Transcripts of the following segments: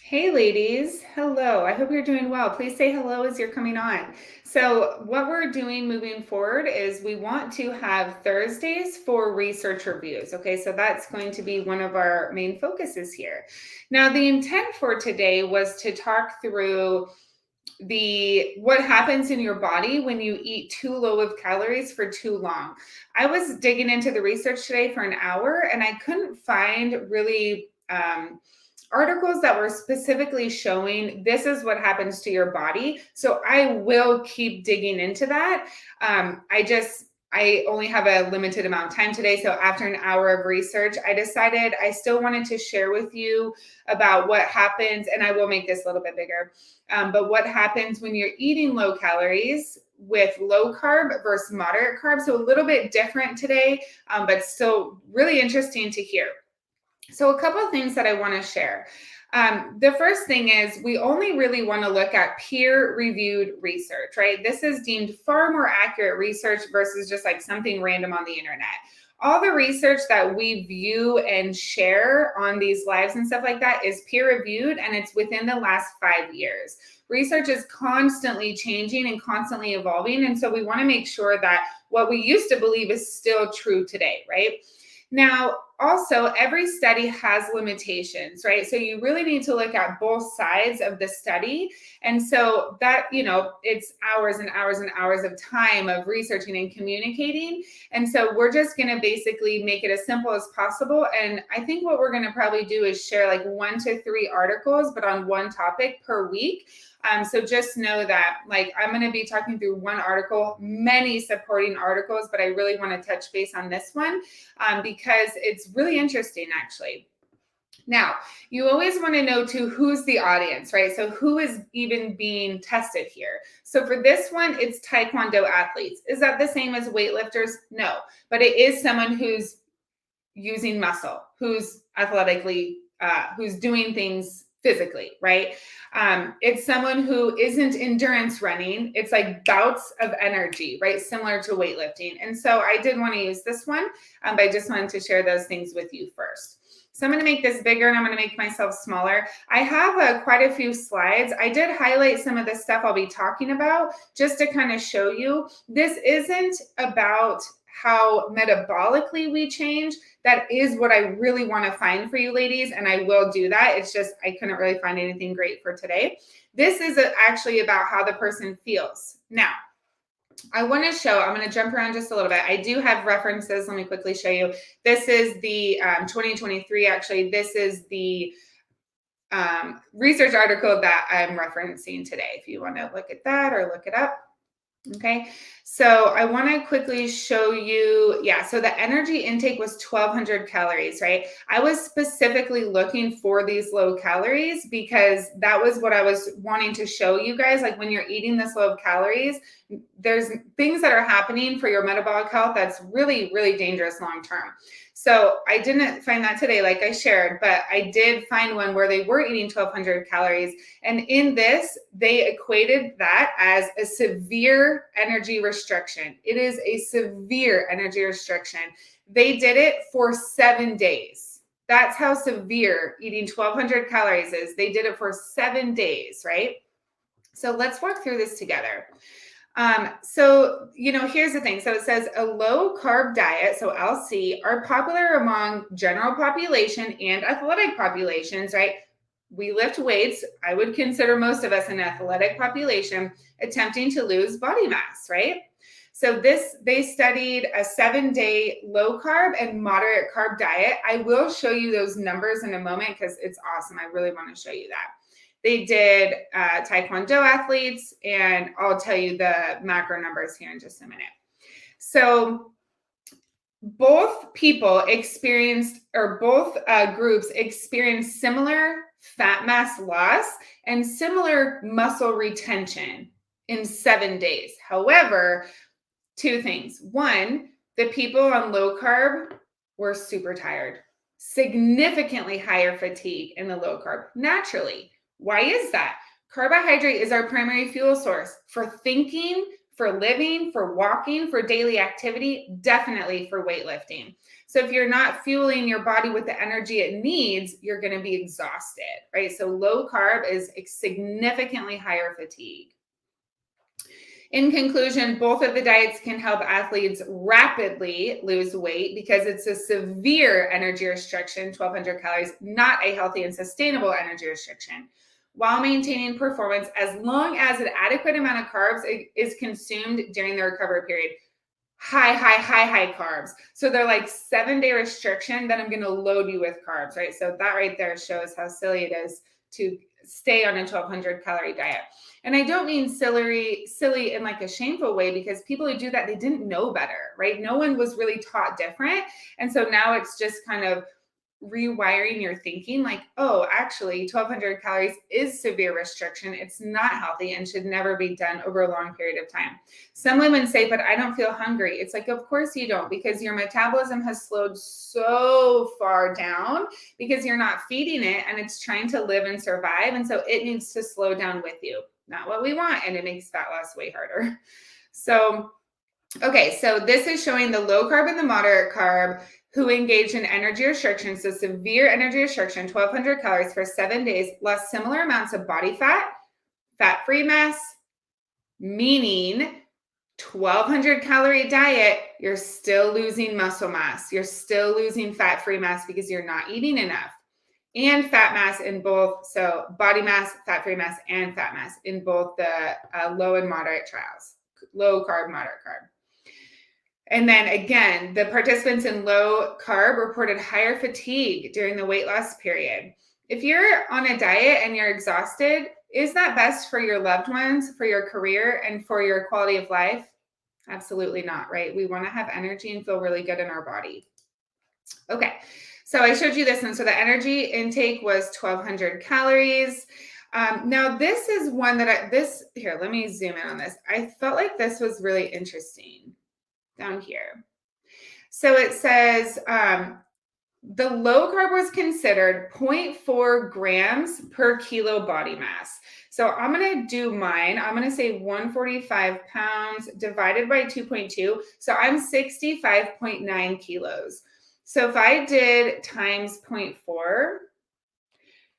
Hey ladies, hello. I hope you're doing well. Please say hello as you're coming on. So, what we're doing moving forward is we want to have Thursdays for research reviews. Okay, so that's going to be one of our main focuses here. Now, the intent for today was to talk through the what happens in your body when you eat too low of calories for too long. I was digging into the research today for an hour and I couldn't find really articles that were specifically showing this is what happens to your body. So I will keep digging into that. I only have a limited amount of time today. So after an hour of research, I decided I still wanted to share with you about what happens, and I will make this a little bit bigger. But what happens when you're eating low calories with low carb versus moderate carb. So a little bit different today, but still really interesting to hear. So a couple of things that I want to share. The first thing is we only really want to look at peer-reviewed research, right? This is deemed far more accurate research versus just like something random on the internet. All the research that we view and share on these lives and stuff like that is peer-reviewed, and it's within the last 5 years. Research is constantly changing and constantly evolving, and so we want to make sure that what we used to believe is still true today, right? Now, also, every study has limitations, right? So you really need to look at both sides of the study. And so that, it's hours and hours and hours of time of researching and communicating. And so we're just going to basically make it as simple as possible. And I think what we're going to probably do is share like 1 to 3 articles, but on one topic per week. So just know that like I'm going to be talking through one article, many supporting articles, but I really want to touch base on this one because it's really interesting actually. Now, you always want to know too who's the audience, right? So who is even being tested here? So for this one, it's Taekwondo athletes. Is that the same as weightlifters? No, but it is someone who's using muscle, who's athletically, who's doing things physically, right? It's someone who isn't endurance running. It's like bouts of energy, right? Similar to weightlifting. And so I did want to use this one, but I just wanted to share those things with you first. So I'm going to make this bigger and I'm going to make myself smaller. I have quite a few slides. I did highlight some of the stuff I'll be talking about just to kind of show you. This isn't about how metabolically we change. That is what I really want to find for you ladies, and I will do that. It's just I couldn't really find anything great for today. This is actually about how the person feels. Now, I want to show, I'm going to jump around just a little bit. I do have references. Let me quickly show you. This is the 2023, actually. This is the research article that I'm referencing today. If you want to look at that or look it up. Okay, so I want to quickly show you, so the energy intake was 1,200 calories, right? I was specifically looking for these low calories because that was what I was wanting to show you guys. Like when you're eating this low calories, there's things that are happening for your metabolic health that's really, really dangerous long term. So I didn't find that today, like I shared, but I did find one where they were eating 1,200 calories. And in this, they equated that as a severe energy restriction. It is a severe energy restriction. They did it for 7 days. That's how severe eating 1,200 calories is. They did it for 7 days, right? So let's walk through this together. Here's the thing. So it says a low carb diet, so LC, are popular among general population and athletic populations, right? We lift weights. I would consider most of us an athletic population attempting to lose body mass, right? So they studied a 7-day low carb and moderate carb diet. I will show you those numbers in a moment because it's awesome. I really want to show you that. They did Taekwondo athletes, and I'll tell you the macro numbers here in just a minute. So both people experienced, or both groups experienced similar fat mass loss and similar muscle retention in 7 days. However, 2 things. One, the people on low carb were super tired, significantly higher fatigue in the low carb, naturally. Why is that? Carbohydrate is our primary fuel source for thinking, for living, for walking, for daily activity, definitely for weightlifting. So if you're not fueling your body with the energy it needs, you're going to be exhausted, right? So low carb is significantly higher fatigue. In conclusion, both of the diets can help athletes rapidly lose weight because it's a severe energy restriction, 1,200 calories, not a healthy and sustainable energy restriction, while maintaining performance as long as an adequate amount of carbs is consumed during the recovery period. High carbs. So they're like 7-day restriction, then I'm going to load you with carbs, right? So that right there shows how silly it is to stay on a 1,200 calorie diet. And I don't mean silly in like a shameful way, because people who do that, they didn't know better, right? No one was really taught different. And so now it's just kind of rewiring your thinking, like, oh, actually 1,200 calories is severe restriction. It's not healthy and should never be done over a long period of time. Some women say, but I don't feel hungry. It's like, of course you don't, because your metabolism has slowed so far down because you're not feeding it and it's trying to live and survive. And so it needs to slow down with you. Not what we want. And it makes fat loss way harder. So, okay, so this is showing the low carb and the moderate carb who engage in energy restriction. So severe energy restriction, 1,200 calories for 7 days, lost similar amounts of body fat, fat-free mass, meaning 1,200 calorie diet, you're still losing muscle mass. You're still losing fat-free mass because you're not eating enough. And fat mass in both, so body mass, fat-free mass, and fat mass in both the low and moderate trials, low carb, moderate carb. And then again, the participants in low carb reported higher fatigue during the weight loss period. If you're on a diet and you're exhausted, is that best for your loved ones, for your career, and for your quality of life? Absolutely not, right? We want to have energy and feel really good in our body. Okay, so I showed you this one. So the energy intake was 1,200 calories. Now this is one that here, let me zoom in on this. I felt like this was really interesting down here. So it says the low carb was considered 0.4 grams per kilo body mass. So I'm going to do mine. I'm going to say 145 pounds divided by 2.2. So I'm 65.9 kilos. So if I did times 0.4,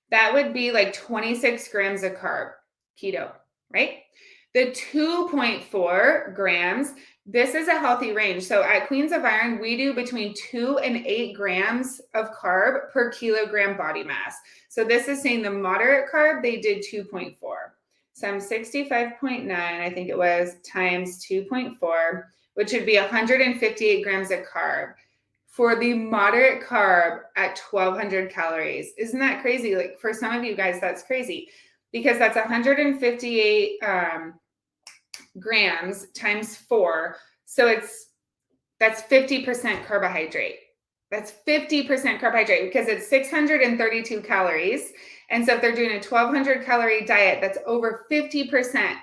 that would be like 26 grams of carb, keto, right? The 2.4 grams, this is a healthy range. So at Queens of Iron, we do between 2 and 8 grams of carb per kilogram body mass. So this is saying the moderate carb, they did 2.4. So I'm 65.9, I think it was, times 2.4, which would be 158 grams of carb for the moderate carb at 1,200 calories. Isn't that crazy? Like for some of you guys, that's crazy, because that's 158 grams times 4. So that's 50% carbohydrate. That's 50% carbohydrate because it's 632 calories. And so if they're doing a 1,200 calorie diet, that's over 50%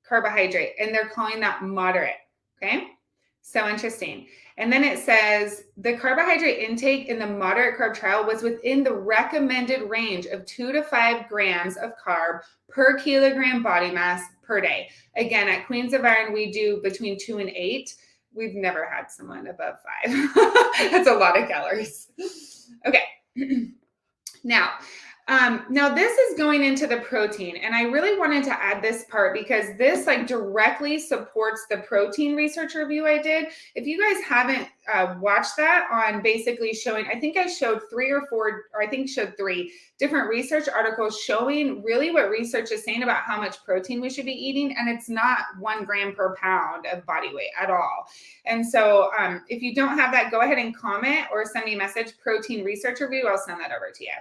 carbohydrate. And they're calling that moderate. Okay. So interesting. And then it says the carbohydrate intake in the moderate carb trial was within the recommended range of 2 to 5 grams of carb per kilogram body mass per day. Again, at Queens of Iron, we do between 2 and 8. We've never had someone above 5. That's a lot of calories. Okay. Now this is going into the protein, and I really wanted to add this part because this like directly supports the protein research review I did. If you guys haven't watched that on basically showing, I think I showed 3 or 4, or I think showed 3 different research articles showing really what research is saying about how much protein we should be eating. And it's not 1 gram per pound of body weight at all. And so if you don't have that, go ahead and comment or send me a message, protein research review. I'll send that over to you.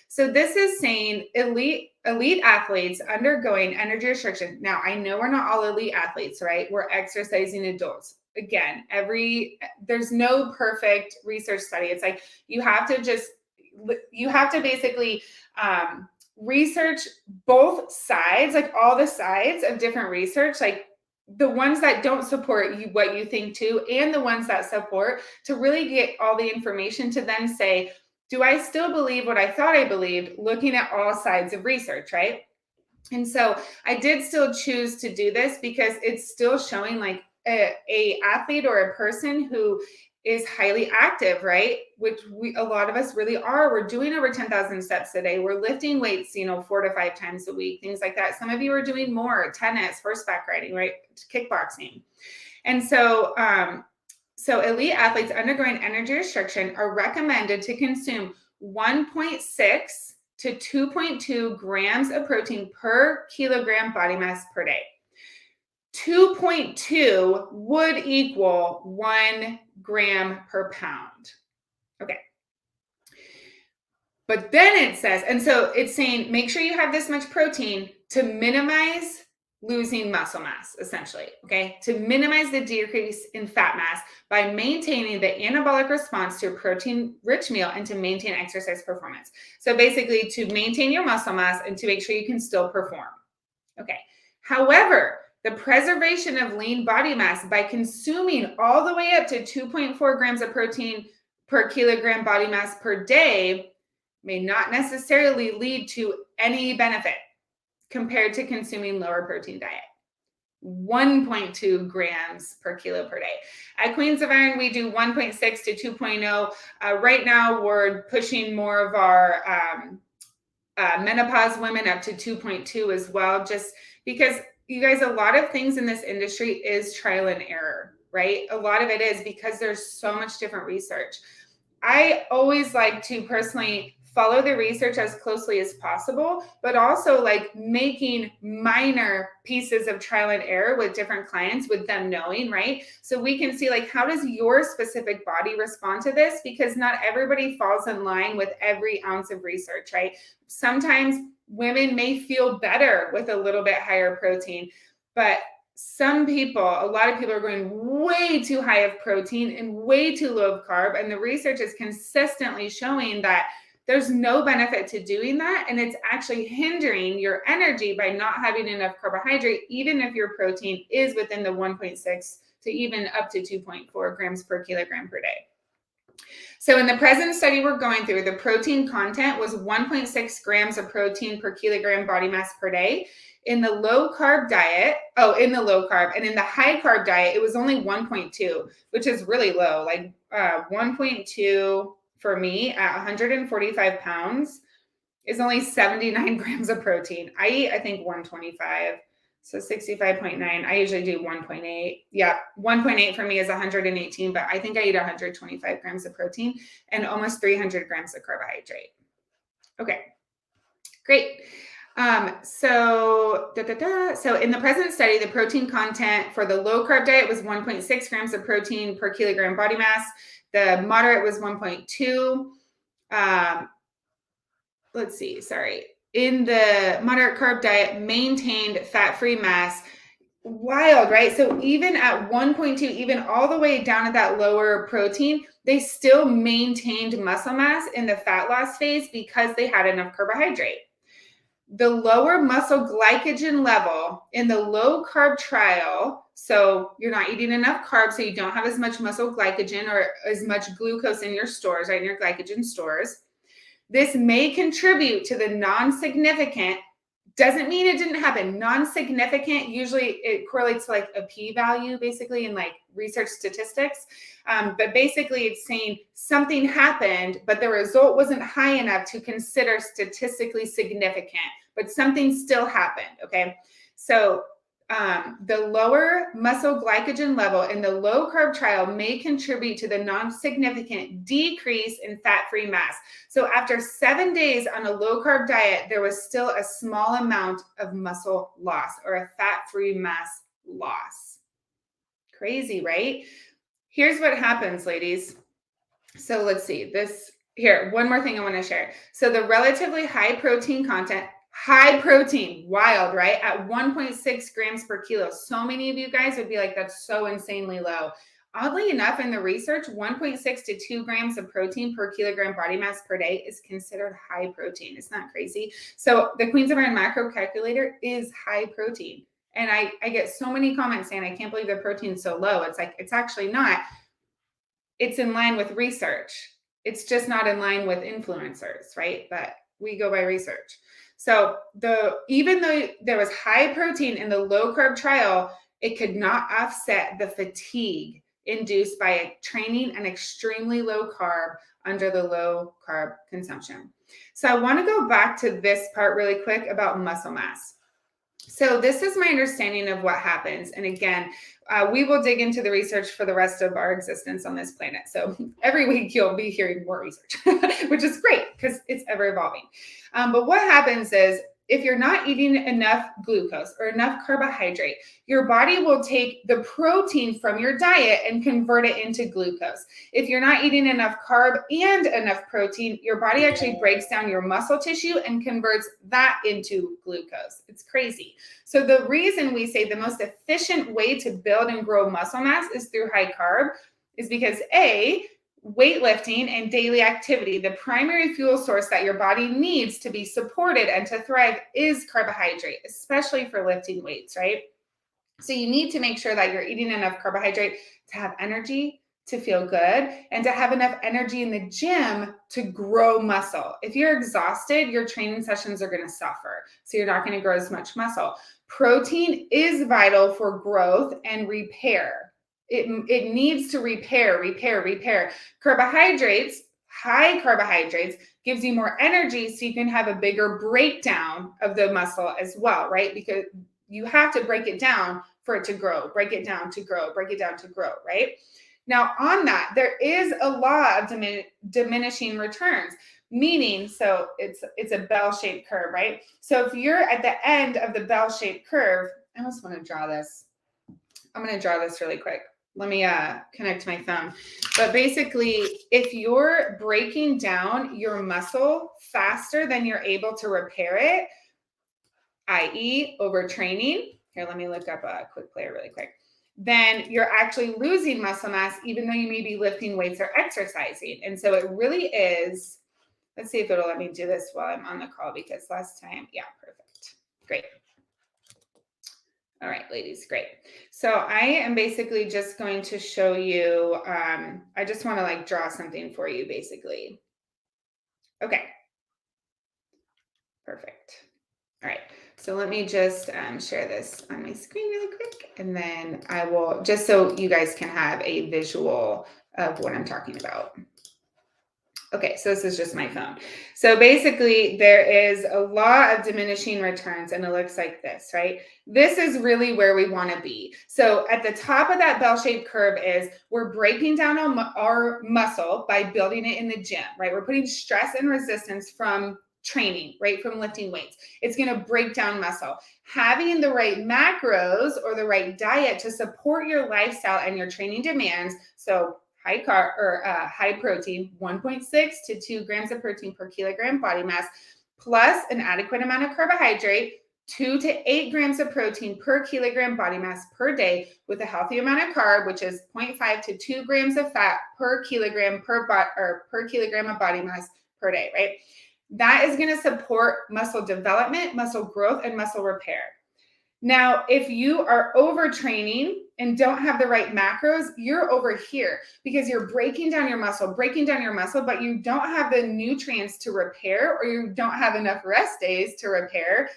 So this is saying elite athletes undergoing energy restriction. Now, I know we're not all elite athletes, right? We're exercising adults. Again, there's no perfect research study. It's like you have to basically research both sides, like all the sides of different research, like the ones that don't support you, what you think too, and the ones that support, to really get all the information to then say, do I still believe what I thought I believed, looking at all sides of research, right? And so I did still choose to do this because it's still showing like a athlete or a person who is highly active, right? Which a lot of us really are. We're doing over 10,000 steps a day. We're lifting weights, 4 to 5 times a week, things like that. Some of you are doing more, tennis, horseback riding, right? Kickboxing. And so elite athletes undergoing energy restriction are recommended to consume 1.6 to 2.2 grams of protein per kilogram body mass per day. 2.2 would equal 1 gram per pound. Okay. But then it says, and so it's saying, make sure you have this much protein to minimize losing muscle mass, essentially, okay? To minimize the decrease in fat mass by maintaining the anabolic response to a protein-rich meal and to maintain exercise performance. So basically to maintain your muscle mass and to make sure you can still perform, okay? However, the preservation of lean body mass by consuming all the way up to 2.4 grams of protein per kilogram body mass per day may not necessarily lead to any benefit compared to consuming lower protein diet. 1.2 grams per kilo per day. At Queens of Iron, we do 1.6 to 2.0. Right now, we're pushing more of our menopause women up to 2.2 as well, just because you guys, a lot of things in this industry is trial and error, right? A lot of it is because there's so much different research. I always like to personally follow the research as closely as possible, but also like making minor pieces of trial and error with different clients with them knowing, right? So we can see like, how does your specific body respond to this? Because not everybody falls in line with every ounce of research, right? Sometimes women may feel better with a little bit higher protein, but some people, a lot of people are going way too high of protein and way too low of carb. And the research is consistently showing that there's no benefit to doing that. And it's actually hindering your energy by not having enough carbohydrate, even if your protein is within the 1.6 to even up to 2.4 grams per kilogram per day. So in the present study we're going through, the protein content was 1.6 grams of protein per kilogram body mass per day. In the low carb diet, and in the high carb diet, it was only 1.2, which is really low, like 1.2 for me at 145 pounds is only 79 grams of protein. I eat, I think 125, so 65.9. I usually do 1.8. Yeah, 1.8 for me is 118, but I think I eat 125 grams of protein and almost 300 grams of carbohydrate. Okay, great. So in the present study, the protein content for the low carb diet was 1.6 grams of protein per kilogram body mass. The moderate was 1.2. In the moderate carb diet, maintained fat-free mass. Wild, right? So even at 1.2, even all the way down at that lower protein, they still maintained muscle mass in the fat loss phase because they had enough carbohydrate. The lower muscle glycogen level in the low carb trial, so you're not eating enough carbs, so you don't have as much muscle glycogen or as much glucose in your stores, right, in your glycogen stores. This may contribute to the non-significant, doesn't mean it didn't happen. Non-significant, usually it correlates to like a p-value basically in like research statistics. But basically it's saying something happened, but the result wasn't high enough to consider statistically significant, but something still happened, okay? So the lower muscle glycogen level in the low carb trial may contribute to the non-significant decrease in fat-free mass. So after 7 days on a low carb diet, there was still a small amount of muscle loss or a fat-free mass loss. Crazy, right? Here's what happens, ladies. So let's see this here. One more thing I want to share. So the relatively high protein content, high protein, wild, right? At 1.6 grams per kilo. So many of you guys would be like, that's so insanely low. Oddly enough, in the research, 1.6 to 2 grams of protein per kilogram body mass per day is considered high protein. It's not crazy. So the Queens of Iron macro calculator is high protein. And I get so many comments saying, I can't believe the protein's so low. It's like, it's actually not. It's in line with research. It's just not in line with influencers, right? But we go by research. So even though there was high protein in the low carb trial, it could not offset the fatigue induced by training and extremely low carb under the low carb consumption. So I want to go back to this part really quick about muscle mass. So this is my understanding of what happens. And again, we will dig into the research for the rest of our existence on this planet. So every week you'll be hearing more research, which is great because it's ever evolving. But what happens is if you're not eating enough glucose or enough carbohydrate, your body will take the protein from your diet and convert it into glucose. If you're not eating enough carb and enough protein, your body actually breaks down your muscle tissue and converts that into glucose. It's crazy. So the reason we say the most efficient way to build and grow muscle mass is through high carb is because weightlifting and daily activity, the primary fuel source that your body needs to be supported and to thrive is carbohydrate, especially for lifting weights, right? So you need to make sure that you're eating enough carbohydrate to have energy, to feel good, and to have enough energy in the gym to grow muscle. If you're exhausted, your training sessions are going to suffer. So you're not going to grow as much muscle. Protein is vital for growth and repair. It needs to repair. Carbohydrates, high carbohydrates, gives you more energy so you can have a bigger breakdown of the muscle as well, right? Because you have to break it down for it to grow, break it down to grow, right? Now on that, there is a law of diminishing returns, meaning, so it's a bell-shaped curve, right? So if you're at the end of the bell-shaped curve, I almost want to draw this. I'm going to draw this really quick. Let me connect to my phone. But basically, if you're breaking down your muscle faster than you're able to repair it, i.e. overtraining, here, let me look up a quick player really quick, then you're actually losing muscle mass even though you may be lifting weights or exercising. And so it really is, let's see if it'll let me do this while I'm on the call because last time, yeah, perfect. Great. All right, ladies, great. So I am basically just going to show you, I just want to like draw something for you basically. Okay. Perfect. All right. So let me just share this on my screen really quick. And then I will, just so you guys can have a visual of what I'm talking about. Okay, so this is just my phone. So basically there is a law of diminishing returns and it looks like this, right? This is really where we want to be. So at the top of that bell-shaped curve is we're breaking down our muscle by building it in the gym, right? We're putting stress and resistance from training, right? From lifting weights. It's going to break down muscle. Having the right macros or the right diet to support your lifestyle and your training demands. So high carb or high protein, 1.6 to 2 grams of protein per kilogram body mass, plus an adequate amount of carbohydrate, 2 to 8 grams of protein per kilogram body mass per day, with a healthy amount of carb, which is 0.5 to 2 grams of fat per kilogram per kilogram of body mass per day, right? That is going to support muscle development, muscle growth, and muscle repair. Now, if you are overtraining and don't have the right macros, you're over here because you're breaking down your muscle, but you don't have the nutrients to repair or you don't have enough rest days to repair.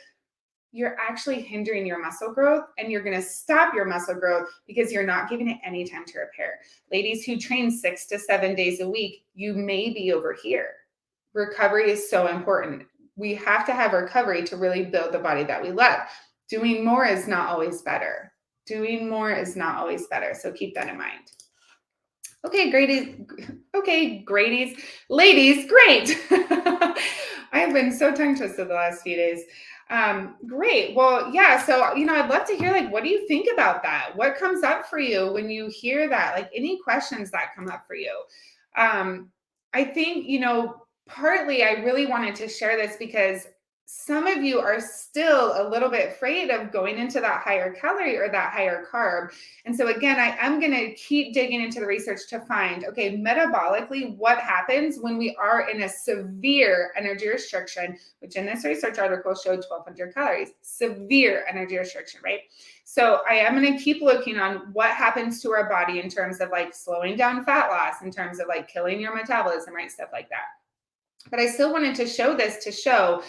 You're actually hindering your muscle growth and you're going to stop your muscle growth because you're not giving it any time to repair. Ladies who train 6 to 7 days a week, you may be over here. Recovery is so important. We have to have recovery to really build the body that we love. Doing more is not always better. So keep that in mind. Okay, ladies, great. I have been so tongue twisted the last few days. Great. Well, yeah. So, I'd love to hear, what do you think about that? What comes up for you when you hear that? Any questions that come up for you? I think, partly I really wanted to share this because some of you are still a little bit afraid of going into that higher calorie or that higher carb. And so again, I am going to keep digging into the research to find, okay, metabolically, what happens when we are in a severe energy restriction, which in this research article showed 1,200 calories, severe energy restriction, right? So I am going to keep looking on what happens to our body in terms of slowing down fat loss, in terms of killing your metabolism, right? Stuff like that. But I still wanted to show this to show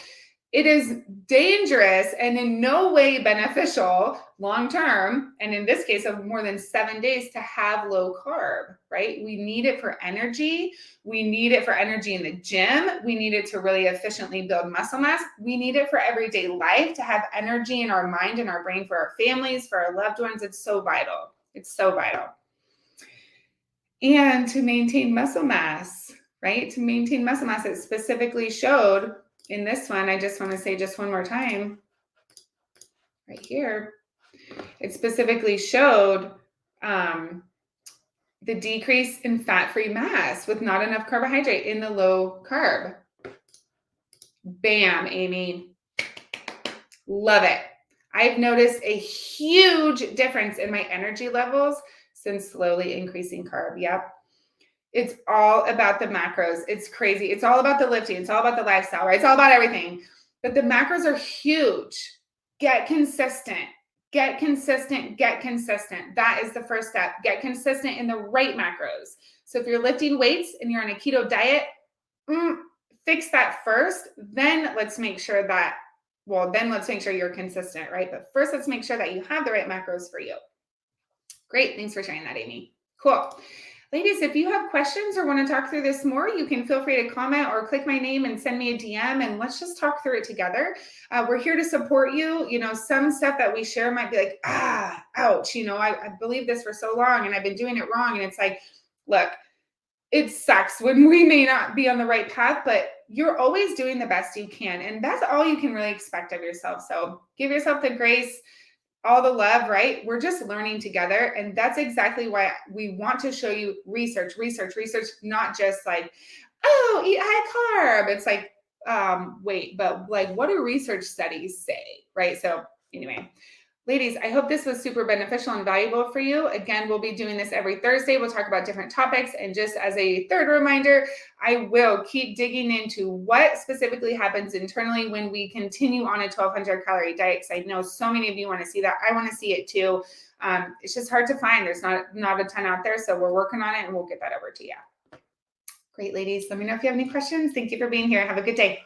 It is dangerous and in no way beneficial long term, and in this case of more than 7 days, to have low carb, right? We need it for energy. We need it for energy in the gym. We need it to really efficiently build muscle mass. We need it for everyday life, to have energy in our mind and our brain for our families, for our loved ones. It's so vital. It's so vital. And to maintain muscle mass, right? To maintain muscle mass, it specifically showed in this one. I just want to say just one more time, right here, it specifically showed the decrease in fat-free mass with not enough carbohydrate in the low carb. Bam, Amy. Love it. I've noticed a huge difference in my energy levels since slowly increasing carb. Yep. It's all about the macros. It's crazy. It's all about the lifting. It's all about the lifestyle, right? It's all about everything. But the macros are huge. Get consistent. Get consistent. Get consistent. That is the first step. Get consistent in the right macros. So if you're lifting weights and you're on a keto diet, fix that first. Then let's make sure that, let's make sure you're consistent, right? But first, let's make sure that you have the right macros for you. Great. Thanks for sharing that, Amy. Cool. Ladies, if you have questions or want to talk through this more, you can feel free to comment or click my name and send me a DM, and let's just talk through it together. We're here to support you. You know, some stuff that we share might be like, ouch, you know, I believe this for so long and I've been doing it wrong. And it's like, look, it sucks when we may not be on the right path, but you're always doing the best you can. And that's all you can really expect of yourself. So give yourself the grace, all the love, right? We're just learning together. And that's exactly why we want to show you research, not just like, oh, eat high carb. It's like, wait, but like, what do research studies say, right? So anyway, ladies, I hope this was super beneficial and valuable for you. Again, we'll be doing this every Thursday. We'll talk about different topics. And just as a third reminder, I will keep digging into what specifically happens internally when we continue on a 1,200 calorie diet. Because I know so many of you want to see that. I want to see it too. It's just hard to find. There's not a ton out there. So we're working on it and we'll get that over to you. Great, ladies. Let me know if you have any questions. Thank you for being here. Have a good day.